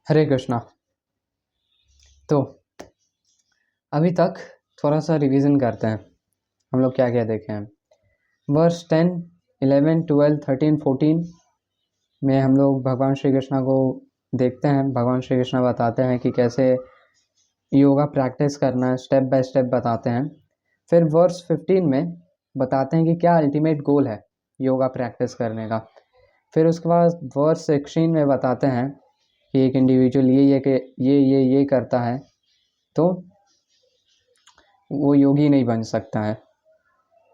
हरे कृष्णा। तो अभी तक थोड़ा सा रिवीजन करते हैं। हम लोग क्या क्या देखे हैं। वर्स 10, 11, 12, 13, 14 में हम लोग भगवान श्री कृष्णा को देखते हैं। भगवान श्री कृष्णा बताते हैं कि कैसे योगा प्रैक्टिस करना है, स्टेप बाय स्टेप बताते हैं। फिर वर्स 15 में बताते हैं कि क्या अल्टीमेट गोल है योगा प्रैक्टिस करने का। फिर उसके बाद वर्स 16 में बताते हैं कि एक इंडिविजुअल ये करता है तो वो योगी नहीं बन सकता है।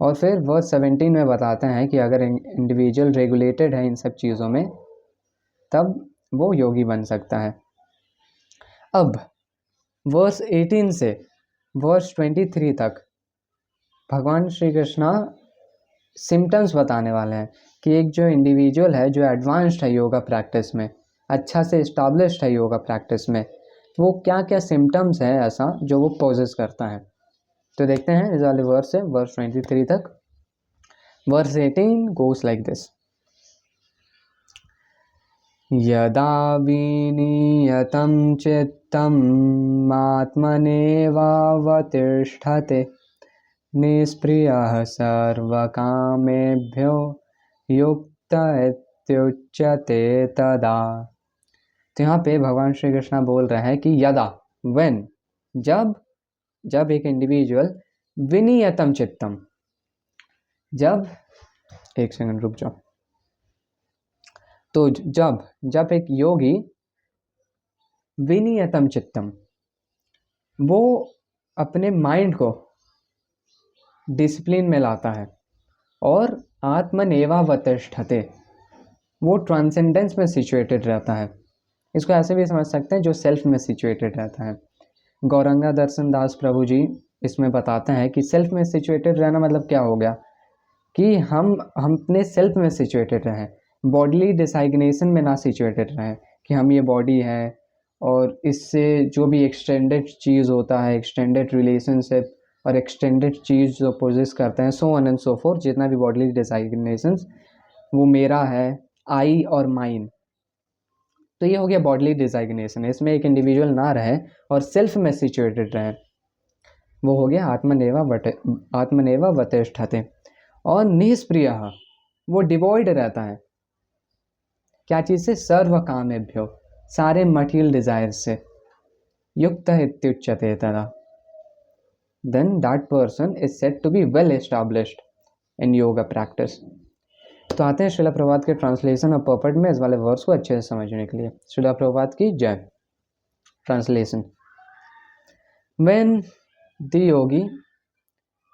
और फिर वर्स 17 में बताते हैं कि अगर इंडिविजुअल रेगुलेटेड है इन सब चीज़ों में तब वो योगी बन सकता है। अब वर्स 18 से वर्स 23 तक भगवान श्री कृष्णा सिम्टम्स बताने वाले हैं कि एक जो इंडिविजुअल है जो एडवांस्ड है योगा प्रैक्टिस में, अच्छा से इस्टाब्लिश्ड है योगा प्रैक्टिस में, वो क्या क्या सिम्टम्स है ऐसा जो वो पोजेस करता है। तो देखते हैं इस वाले वर्स से वर्स 23 तक। Verse 18 goes like this. यदा विनियतं चित्तम् आत्मनेवावतिष्ठते निष्प्रियः सर्वकामेभ्यो युक्त इत्युच्यते तदा। तो यहाँ पे भगवान श्री कृष्णा बोल रहे हैं कि यदा, व्हेन, जब एक इंडिविजुअल विनियतम चित्तम, जब, एक सेकंड रुक जाओ। तो जब एक योगी विनियतम चित्तम, वो अपने माइंड को डिसिप्लिन में लाता है और आत्मनेवावतिष्ठते, वो ट्रांसेंडेंस में सिचुएटेड रहता है। इसको ऐसे भी समझ सकते हैं जो सेल्फ में सिचुएटेड रहता है। गौरंगा दर्शन दास प्रभु जी इसमें बताते हैं कि सेल्फ में सिचुएटेड रहना मतलब क्या हो गया कि हम अपने सेल्फ में सिचुएटेड रहें, बॉडीली डिसाइग्नेशन में ना सिचुएटेड रहें कि हम ये बॉडी है और इससे जो भी एक्सटेंडेड चीज़ होता है, एक्सटेंडेड रिलेशनशिप और एक्सटेंडेड चीज़ जो पोजेस करते हैं, so on and so fourth, जितना भी बॉडीली डिसाइग्नेशंस, वो मेरा है, आई और माइन। तो ये हो गया बॉडीली डिसाइग्नेशन। इसमें एक इंडिविजुअल ना रहे और सेल्फ में सिचुएटेड रहे, वो हो गया आत्मनेवावतिष्ठते। और निष्प्रिय, वो डिवॉइड रहता है क्या चीज़ से? सर्व कामेभ्यो, सारे मटीरियल डिजायर से, युक्त इत्युच्यते तदा, then that person is said to be well established in yoga practice. तो आते हैं श्रीला प्रभात के ट्रांसलेशन और पर्पट में इस वाले वर्ड्स को अच्छे से समझने के लिए। श्रीला प्रभात की जय। Translation. When the Yogi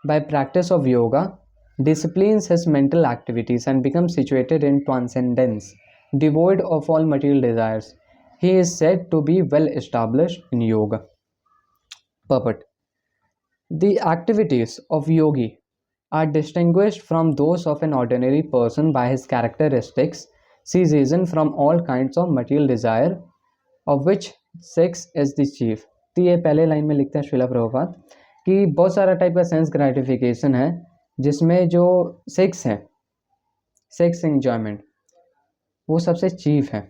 by practice of yoga disciplines his mental activities and becomes situated in transcendence, devoid of all material desires, he is said to be well established in yoga. Purport. The activities of yogi are distinguished from those of an ordinary person by his characteristics, cessation from all kinds of material desire, of which sex is the chief. तो ये पहले line में लिखता है श्रीला प्रभुपाद कि बहुत सारा type का सेंस ग्रेटिफिकेशन है जिसमें जो सेक्स है, सेक्स एंजॉयमेंट, वो सबसे चीफ है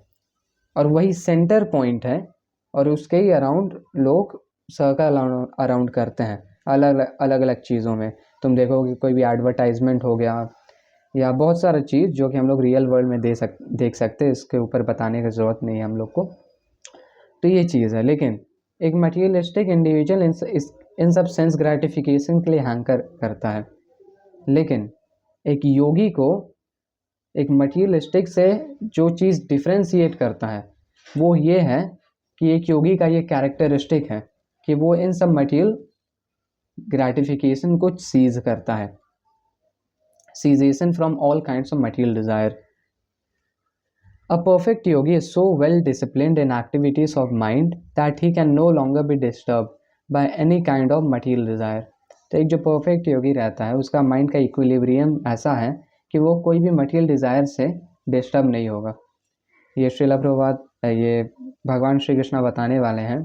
और वही सेंटर पॉइंट है और उसके ही अराउंड लोग सर्कल अराउंड करते हैं अलग अलग चीज़ों में। तुम देखोगे कोई भी एडवर्टाइजमेंट हो गया या बहुत सारा चीज़ जो कि हम लोग रियल वर्ल्ड में देख सकते हैं, इसके ऊपर बताने की ज़रूरत नहीं है हम लोग को। तो ये चीज़ है। लेकिन एक मटीरियलिस्टिक इंडिविजुअल इन सब सेंस ग्रेटिफिकेशन के लिए हैंकर करता है, लेकिन एक योगी को एक मटीरियलिस्टिक से जो चीज़ डिफ्रेंशिएट करता है वो ये है कि एक योगी का ये कैरेक्टरिस्टिक है कि वो इन सब मटीरियल ग्रेटिफिकेशन को सीज करता है, cessation from all kinds of material desire. A perfect yogi is so well disciplined in activities of mind that he can no longer be disturbed by any kind of material desire. तो एक जो perfect योगी रहता है उसका mind का equilibrium ऐसा है कि वो कोई भी मटीरियल डिज़ायर से डिस्टर्ब नहीं होगा। ये श्रीला प्रभात, ये भगवान श्री कृष्ण बताने वाले हैं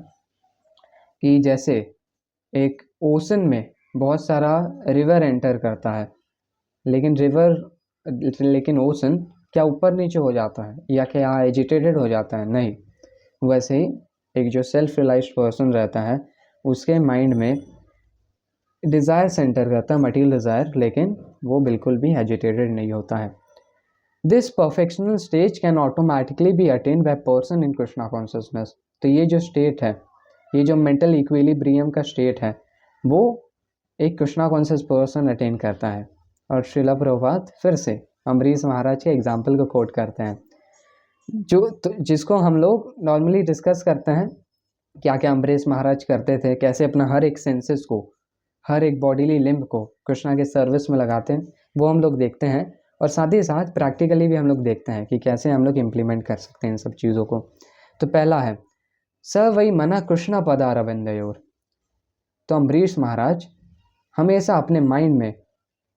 कि जैसे एक ओशन में बहुत सारा रिवर एंटर करता है, लेकिन ओशन क्या ऊपर नीचे हो जाता है या क्या एजिटेटेड हो जाता है? नहीं, वैसे ही एक जो सेल्फ रियलाइज्ड पर्सन रहता है उसके माइंड में डिज़ायर सेंटर करता है, मटीरियल डिज़ायर, लेकिन वो बिल्कुल भी एजिटेटेड नहीं होता है। This perfectional stage can automatically be attended by person in Krishna consciousness. तो ये जो स्टेट है, ये जो मेंटल इक्विलिब्रियम का स्टेट है, वो एक कृष्णा कॉन्शियस पर्सन अटेन करता है। और श्रीला प्रभुपाद फिर से अम्बरीश महाराज के एग्जाम्पल को कोट करते हैं, जिसको हम लोग नॉर्मली डिस्कस करते हैं, क्या क्या अम्बरीश महाराज करते थे, कैसे अपना हर एक सेंसेस को, हर एक बॉडीली लिम्ब को कृष्णा के सर्विस में लगाते हैं, वो हम लोग देखते हैं। और साथ ही साथ प्रैक्टिकली भी हम लोग देखते हैं कि कैसे हम लोग इम्प्लीमेंट कर सकते हैं इन सब चीज़ों को। तो पहला है स वही मना कृष्णा पदारविंदयोर। तो अम्बरीश महाराज हमेशा अपने माइंड में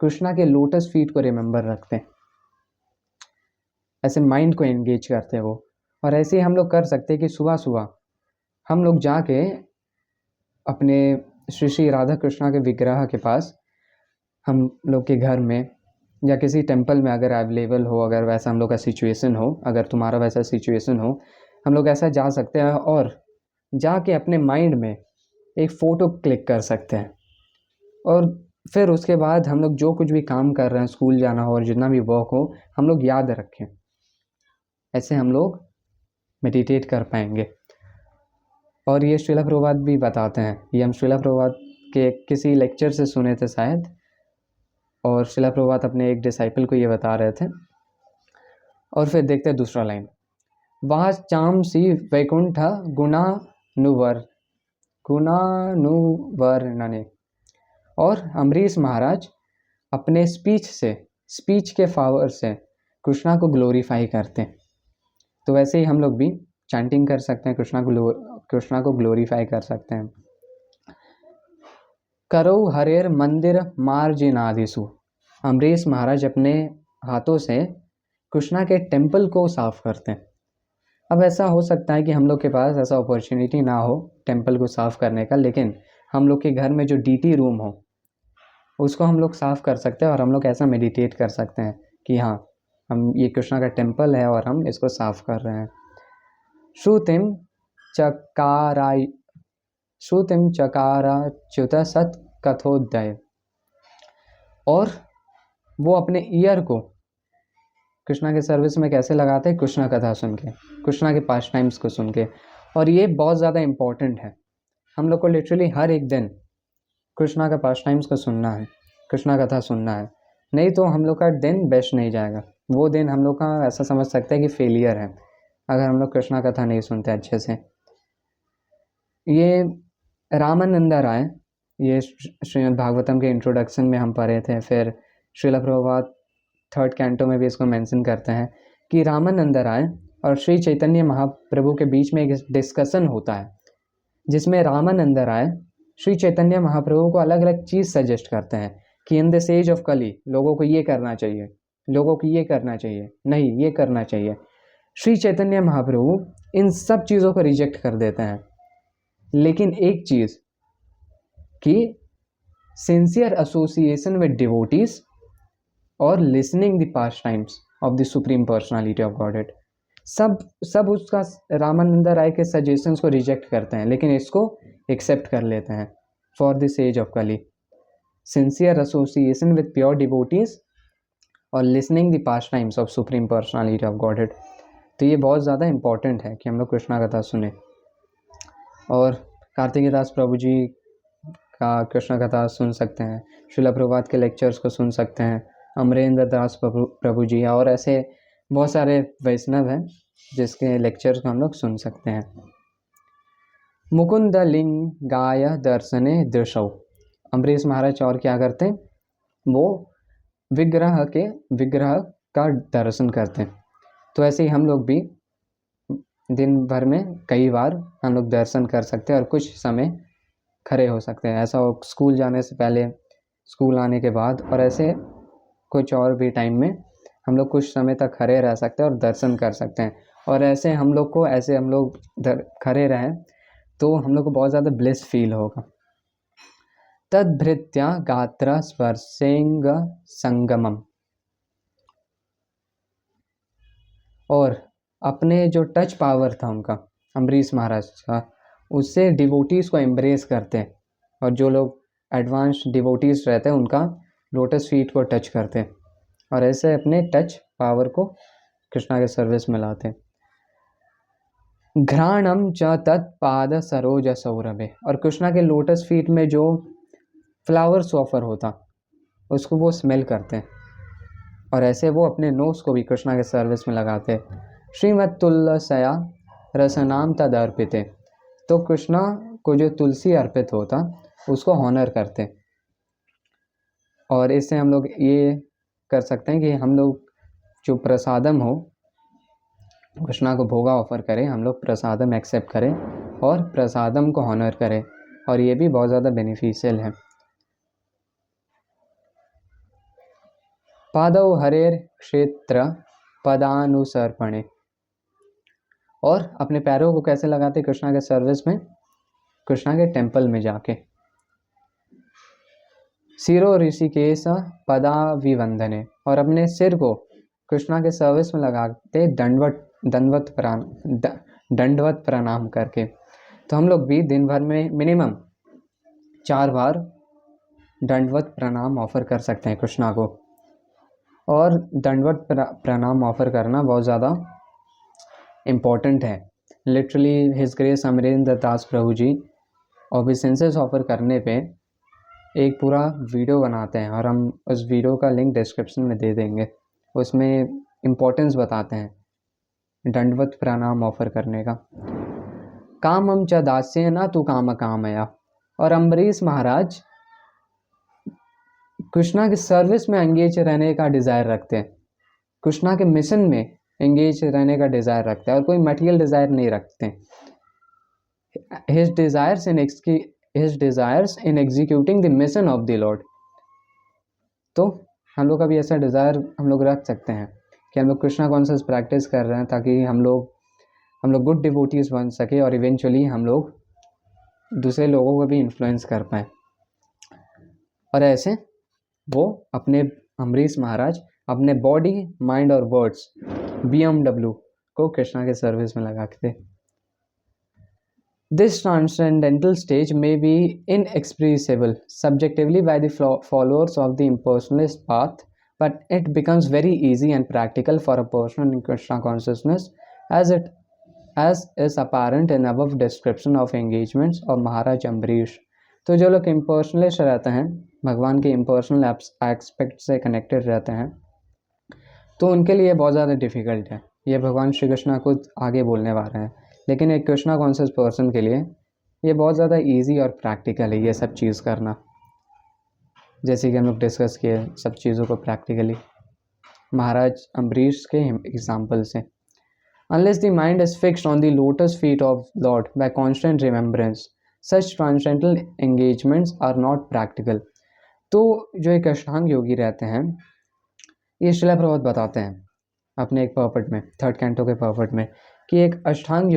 कृष्णा के लोटस फीट को रिमेंबर रखते हैं, ऐसे माइंड को एंगेज करते हैं वो। और ऐसे ही हम लोग कर सकते हैं कि सुबह सुबह हम लोग जाके अपने श्री श्री राधा कृष्णा के विग्रह के पास, हम लोग के घर में या किसी टेम्पल में अगर अवेलेबल हो, अगर वैसा हम लोग का सिचुएशन हो, अगर तुम्हारा वैसा सिचुएशन हो, हम लोग ऐसा जा सकते हैं और जाके अपने माइंड में एक फ़ोटो क्लिक कर सकते हैं। और फिर उसके बाद हम लोग जो कुछ भी काम कर रहे हैं, स्कूल जाना हो और जितना भी वर्क हो, हम लोग याद रखें। ऐसे हम लोग मेडिटेट कर पाएंगे। और ये श्रीला प्रभुपाद भी बताते हैं, ये हम श्रीला प्रभुपाद के किसी लेक्चर से सुने थे शायद, और श्रीला प्रभुपाद अपने एक डिसाइपल को ये बता रहे थे। और फिर देखते हैं दूसरा लाइन, वहाँ चाम सी वैकुंठ गुणानुवर्णने। और अम्बरीश महाराज अपने स्पीच के पावर से कृष्णा को ग्लोरीफाई करते हैं। तो वैसे ही हम लोग भी चैंटिंग कर सकते हैं, कृष्णा को ग्लोरीफाई कर सकते हैं। करो हरेर मंदिर मार्जिनादिसु। अम्बरीश महाराज अपने हाथों से कृष्णा के टेम्पल को साफ करते हैं। अब ऐसा हो सकता है कि हम लोग के पास ऐसा अपॉर्चुनिटी ना हो टेम्पल को साफ करने का, लेकिन हम लोग के घर में जो डीटी रूम हो उसको हम लोग साफ कर सकते हैं और हम लोग ऐसा मेडिटेट कर सकते हैं कि हाँ, हम ये कृष्णा का टेम्पल है और हम इसको साफ कर रहे हैं। श्रुतिम चकाराच्युत सत कथोदय। और वो अपने ईयर को कृष्णा के सर्विस में कैसे लगाते हैं, कृष्णा कथा सुन के, कृष्णा के पास टाइम्स को सुन के। और ये बहुत ज़्यादा इम्पॉर्टेंट है, हम लोग को लिटरली हर एक दिन कृष्णा का पास टाइम्स को सुनना है, कृष्णा कथा सुनना है, नहीं तो हम लोग का दिन बेस्ट नहीं जाएगा। वो दिन हम लोग का ऐसा समझ सकते हैं कि फेलियर है अगर हम लोग कृष्णा कथा नहीं सुनते अच्छे से। ये रामानंदा राय, ये श्रीमद् भागवतम के इंट्रोडक्शन में हम पढ़े थे, फिर श्रीला प्रभुपाद 3rd कैंटो में भी इसको मेंशन करते हैं कि रामानंदा राय और श्री चैतन्य महाप्रभु के बीच में एक डिस्कशन होता है, जिसमें रामानंदा राय श्री चैतन्य महाप्रभु को अलग अलग चीज़ सजेस्ट करते हैं कि इन दिस एज ऑफ कली लोगों को ये करना चाहिए, लोगों को ये करना चाहिए, नहीं ये करना चाहिए। श्री चैतन्य महाप्रभु इन सब चीज़ों को रिजेक्ट कर देते हैं, लेकिन एक चीज़ कि सिंसियर एसोसिएशन विद डिवोटीज और listening the past times of the supreme personality of godhead, सब उसका रामानंदा राय के सजेशंस को रिजेक्ट करते हैं, लेकिन इसको एक्सेप्ट कर लेते हैं for this age of Kali. Sincere association with pure devotees और listening the past times of supreme personality of Godhead. तो ये बहुत ज़्यादा इंपॉर्टेंट है कि हम लोग कृष्णा कथा सुने। और कार्तिकेय दास प्रभु जी का कृष्ण कथा सुन सकते हैं, श्रीला प्रभुपाद के लेक्चर्स को सुन सकते हैं, अमरेंद्र दास प्रभु जी, और ऐसे बहुत सारे वैष्णव हैं जिसके लेक्चर्स को हम लोग सुन सकते हैं। मुकुंद लिंगाय दर्शने दृशौ। अम्बरीश महाराज और क्या करते हैं, वो विग्रह का दर्शन करते हैं। तो ऐसे ही हम लोग भी दिन भर में कई बार हम लोग दर्शन कर सकते हैं और कुछ समय खड़े हो सकते हैं। ऐसा हो स्कूल जाने से पहले, स्कूल आने के बाद, और ऐसे कुछ और भी टाइम में हम लोग कुछ समय तक खड़े रह सकते हैं और दर्शन कर सकते हैं। और ऐसे हम लोग खड़े रहें तो हम लोग को बहुत ज़्यादा ब्लिस फील होगा। तद्भृत्या गात्र स्पर्शेंग संगमम। और अपने जो टच पावर था उनका, अम्बरीश महाराज का, उससे डिवोटीज़ को एम्ब्रेस करते हैं, और जो लोग एडवांस डिवोटीज़ रहते हैं उनका लोटस फीट को टच करते हैं, और ऐसे अपने टच पावर को कृष्णा के सर्विस में लाते हैं। घ्राणम च तत्पाद सरोज सौरभे, और कृष्णा के लोटस फीट में जो फ्लावर्स ऑफर होता उसको वो स्मेल करते हैं, और ऐसे वो अपने नोज को भी कृष्णा के सर्विस में लगाते हैं। श्रीमद तुलसया रसनाम तद अर्पिते, तो कृष्णा को जो तुलसी अर्पित होता उसको हॉनर करते हैं। और इससे हम लोग ये कर सकते हैं कि हम लोग जो प्रसादम हो कृष्णा को भोगा ऑफर करें, हम लोग प्रसादम एक्सेप्ट करें और प्रसादम को हॉनर करें, और ये भी बहुत ज़्यादा बेनिफिशियल है। पादौ हरेर क्षेत्र पदानुसर्पणे, और अपने पैरों को कैसे लगाते कृष्णा के सर्विस में, कृष्णा के टेम्पल में जाके। सिरो ऋषिकेश पदाविवंदने, और अपने सिर को कृष्णा के सर्विस में लगाते दंडवत प्रणाम करके। तो हम लोग भी दिन भर में मिनिमम 4 बार दंडवत प्रणाम ऑफर कर सकते हैं कृष्णा को, और दंडवत प्रणाम ऑफर करना बहुत ज़्यादा इम्पोर्टेंट है। लिटरली हिज ग्रेस अमरेंद्र दास प्रभु जी ऑबिसेंसेस ऑफर करने पे एक पूरा वीडियो बनाते हैं, और हम उस वीडियो का लिंक डिस्क्रिप्शन में दे देंगे। उसमें इम्पोर्टेंस बताते हैं दंडवत प्रणाम ऑफर करने का। कामम च दास्य न तू काम कामया, और अम्बरीश महाराज कृष्णा के सर्विस में एंगेज रहने का डिज़ायर रखते हैं, कृष्णा के मिशन में एंगेज रहने का डिज़ायर रखते हैं, और कोई मटेरियल डिज़ायर नहीं रखते। His desires in executing the mission of the Lord। तो हम लोग का भी ऐसा डिज़ायर हम लोग रख सकते हैं कि हम लोग कृष्णा कॉन्शियस प्रैक्टिस कर रहे हैं, ताकि हम लोग गुड डिवोटीज बन सके, और इवेंचुअली हम लोग दूसरे लोगों को भी इन्फ्लुएंस कर पाए। और ऐसे वो अपने अम्बरीश महाराज अपने बॉडी, माइंड और वर्ड्स BMW को कृष्णा के सर्विस में लगाते थे। This transcendental stage may be inexpressible subjectively by the followers of the impersonalist path, but it becomes very easy and practical for a person in Krishna consciousness, as is apparent in above description of engagements of Maharaj Ambarish। तो जो लोग impersonalist रहते हैं, भगवान के impersonal aspect से connected रहते हैं, तो उनके लिए बहुत ज़्यादा डिफ़िकल्ट है। ये भगवान श्री कृष्णा खुद आगे बोलने वाले हैं, लेकिन एक कृष्णा कॉन्शियस पर्सन के लिए ये बहुत ज़्यादा इजी और प्रैक्टिकल है ये सब चीज़ करना, जैसे कि हम लोग डिस्कस किए सब चीज़ों को प्रैक्टिकली महाराज अम्बरीश के एग्जाम्पल से। Unless the mind is fixed on the lotus feet of Lord by constant remembrance, such transcendental engagements are not practical. तो जो एक अष्टांग योगी रहते हैं, ये शिला प्रभुपाद बताते हैं अपने एक पर्पट में, 3rd कैंटो के पर्पट में, कि एक अष्टांग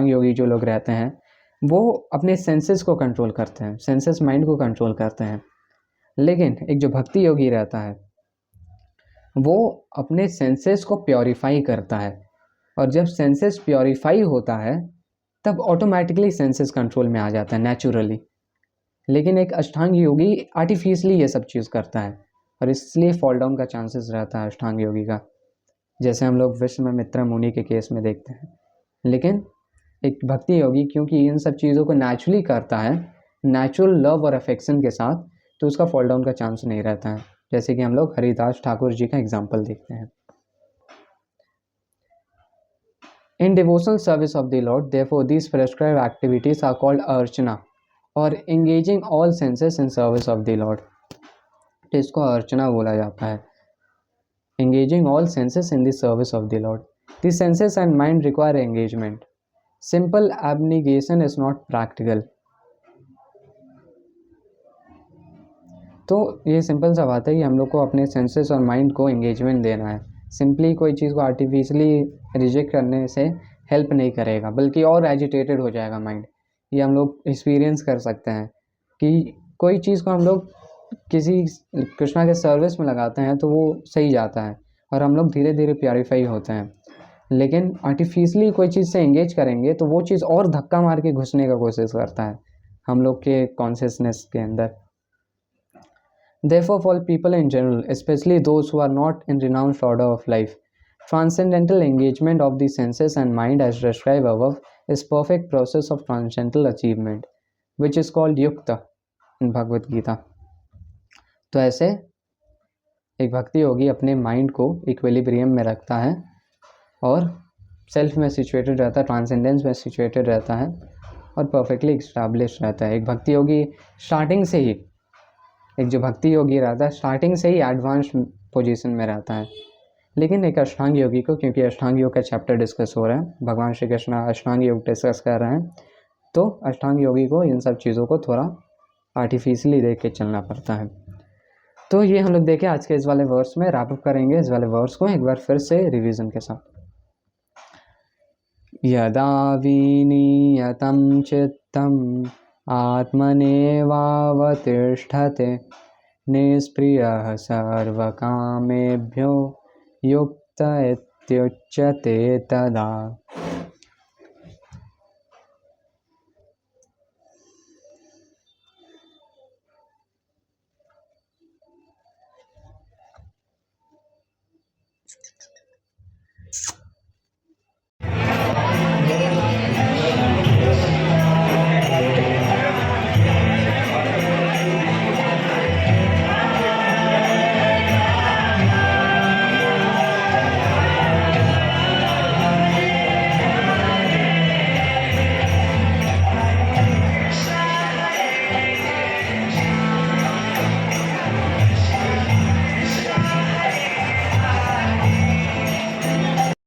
योगी जो लोग रहते हैं वो अपने सेंसेस को कंट्रोल करते हैं, सेंसेस माइंड को कंट्रोल करते हैं। लेकिन एक जो भक्ति योगी रहता है वो अपने सेंसेस को प्योरीफाई करता है, और जब सेंसेस प्योरीफाई होता है तब ऑटोमेटिकली सेंसेस कंट्रोल में आ जाता है नेचुरली। लेकिन एक अष्टांग योगी आर्टिफिशियली ये सब चीज़ करता है, और इसलिए फॉल डाउन का चांसेस रहता है अष्टांग योगी का, जैसे हम लोग विश्वामित्र मुनि के केस में देखते हैं। लेकिन एक भक्ति योगी क्योंकि इन सब चीज़ों को नेचुरली करता है, नेचुरल लव और अफेक्शन के साथ, तो उसका फॉल डाउन का चांस नहीं रहता है, जैसे कि हम लोग हरिदास ठाकुर जी का एग्जाम्पल देखते हैं। In devotional service of the lord therefore these prescribed activities are called archana, और engaging all senses in service of the lord, तो इसको अर्चना बोला जाता है। engaging all senses in the service of the Lord. The senses and mind require engagement. Simple abnegation is not practical. तो ये simple सा बात है कि हम लोग को अपने सेंसेस और माइंड को एंगेजमेंट देना है। सिंपली कोई चीज़ को आर्टिफिशियली रिजेक्ट करने से हेल्प नहीं करेगा, बल्कि और एजिटेटेड हो जाएगा माइंड। ये हम लोग एक्सपीरियंस कर सकते हैं कि कोई चीज़ को हम लोग किसी कृष्णा के सर्विस में लगाते हैं तो वो सही जाता है, और हम लोग धीरे धीरे प्योरीफाई होते हैं। लेकिन आर्टिफिशियली कोई चीज़ से एंगेज करेंगे तो वो चीज़ और धक्का मार के घुसने का कोशिश करता है हम लोग के कॉन्शियसनेस के अंदर. Therefore, for people in general, especially those who are not in renounced order of life, transcendental engagement of the senses and mind as described above is perfect process of transcendental achievement, which is called yukta in Bhagavad Gita. तो ऐसे एक भक्ति योगी अपने mind को equilibrium में रखता है और सेल्फ में सिचुएटेड रहता है, ट्रांसेंडेंस में सिचुएटेड रहता है और परफेक्टली एस्टैब्लिश रहता है. एक भक्ति योगी स्टार्टिंग से ही, एक जो भक्ति योगी रहता है स्टार्टिंग से ही एडवांस पोजीशन में रहता है. लेकिन एक अष्टांग योगी को, क्योंकि अष्टांग योग का चैप्टर डिस्कस हो रहा है, भगवान श्री कृष्ण अष्टांग योग डिस्कस कर रहे हैं, तो अष्टांग योगी को इन सब चीज़ों को थोड़ा आर्टिफिशियली देख के चलना पड़ता है. तो ये हम लोग देखें आज के इस वाले वर्स में. रैप अप करेंगे इस वाले वर्स को एक बार फिर से रिवीजन के साथ. यदा विनीयतं चित्तम् आत्मनेवावतिष्ठते निष्प्रियः सर्वकामेभ्यो युक्त इत्युच्यते तदा.